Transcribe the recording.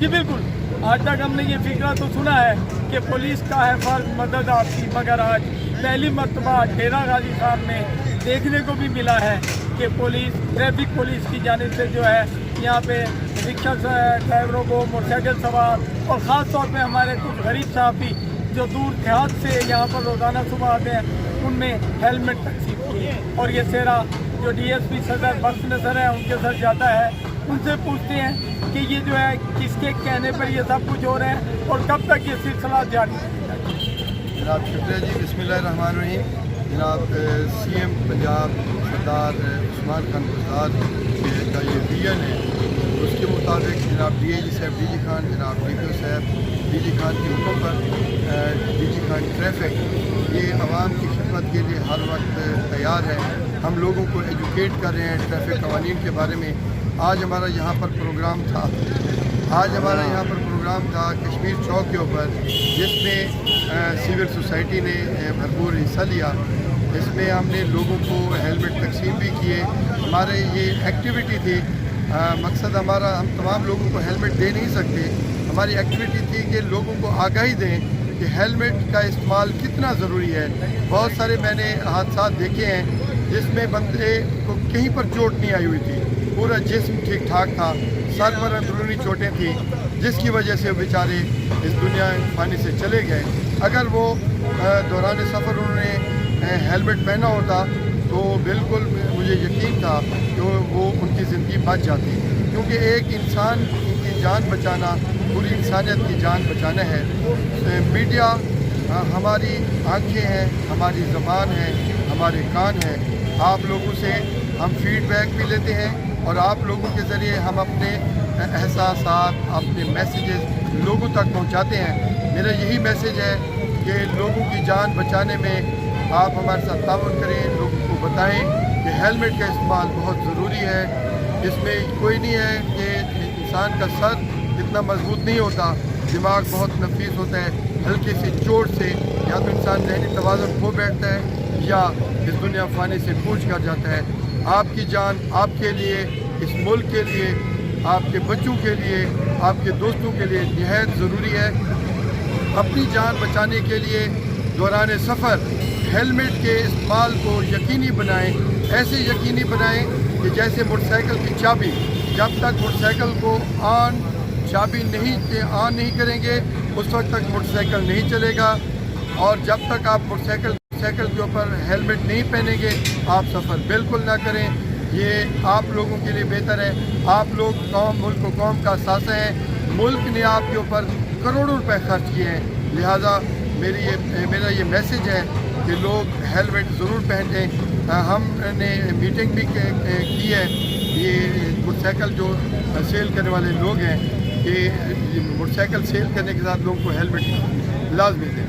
जी बिल्कुल, आज तक हमने ये फिक्रा तो सुना है कि पुलिस का है फर्ज मदद आपकी, मगर आज पहली मरतबा डेरा गाजी साहब में देखने को भी मिला है कि पुलिस, ट्रैफिक पुलिस की जानिब से जो है यहाँ पे रिक्शा ड्राइवरों को, मोटरसाइकिल सवार और ख़ास तौर पे हमारे कुछ गरीब साहबी जो दूर देहात से यहाँ पर रोज़ाना सुबह आते हैं, उनमें हेलमेट तकसीम किए। और ये सेहरा जो DSP सदर बख्श नसर है उनके सर जाता है, उनसे पूछते हैं कि ये जो है किसके कहने पर ये सब कुछ हो रहे हैं और कब तक ये सिलसिला जारी रहेगा। जनाब शुक्रिया जी, बिस्मिल्लाहिर्रहमानिर्रहीम। जनाब CM पंजाब सरदार उस्मान खान गुजदार का ये विजन है, उसके मुताबिक जनाब DIG साहब DG खान, जनाब DPO साहब DG खान के हुक्म पर DG खान ट्रैफिक ये आवाम की खिदमत के लिए हर वक्त तैयार है। हम लोगों को एजुकेट कर रहे हैं ट्रैफिक कवानीन के बारे में। आज हमारा यहाँ पर प्रोग्राम था कश्मीर चौक के ऊपर, जिसमें सिविल सोसाइटी ने भरपूर हिस्सा लिया। इसमें हमने लोगों को हेलमेट तकसीम भी किए। हमारे ये एक्टिविटी थी, मकसद हमारा, हम तमाम लोगों को हेलमेट दे नहीं सकते। हमारी एक्टिविटी थी कि लोगों को आगाही दें कि हेलमेट का इस्तेमाल कितना ज़रूरी है। बहुत सारे मैंने हादसा देखे हैं जिसमें बंदे को कहीं पर चोट नहीं आई हुई थी, पूरा जिस्म ठीक ठाक था, सर पर अंदरूनी चोटें थी, जिसकी वजह से वो बेचारे इस दुनिया फानी से चले गए। अगर वो दौरान सफ़र उन्होंने हेलमेट पहना होता तो बिल्कुल मुझे यकीन था कि वो उनकी ज़िंदगी बच जाती, क्योंकि एक इंसान की जान बचाना पूरी इंसानियत की जान बचाना है। मीडिया हमारी आंखें हैं, हमारी ज़बान है, हमारे कान हैं। आप लोगों से हम फीडबैक भी लेते हैं और आप लोगों के ज़रिए हम अपने एहसासात, अपने मैसेजेस लोगों तक पहुंचाते हैं। मेरा यही मैसेज है कि लोगों की जान बचाने में आप हमारे साथ ताउन करें, लोगों को बताएं कि हेलमेट का इस्तेमाल बहुत ज़रूरी है। इसमें कोई नहीं है कि इंसान का सर इतना मजबूत नहीं होता, दिमाग बहुत नफीस होता है। हल्की सी चोट से या तो इंसान ज़हनी तवाज़ुन खो बैठता है या इस दुनिया फानी से कूच कर जाता है। आपकी जान आपके लिए, इस मुल्क के लिए, आपके बच्चों के लिए, आपके दोस्तों के लिए निहायत ज़रूरी है। अपनी जान बचाने के लिए दौरान सफ़र हेलमेट के इस्तेमाल को यकीनी बनाएं। ऐसे यकीनी बनाएं कि जैसे मोटरसाइकिल की चाबी, जब तक मोटरसाइकिल को चाबी ऑन नहीं करेंगे उस वक्त तक मोटरसाइकिल नहीं चलेगा। और जब तक आप मोटरसाइकिल के ऊपर हेलमेट नहीं पहनेंगे आप सफ़र बिल्कुल ना करें। ये आप लोगों के लिए बेहतर है। आप लोग मुल्क को कौम का सासा हैं। मुल्क ने आपके ऊपर करोड़ों रुपए खर्च किए हैं, लिहाजा मेरा ये मैसेज है कि लोग हेलमेट ज़रूर पहनें। हमने मीटिंग भी की है, ये मोटरसाइकिल जो सेल करने वाले लोग हैं कि मोटरसाइकिल सेल करने के साथ लोगों को हेलमेट लाजमी दें।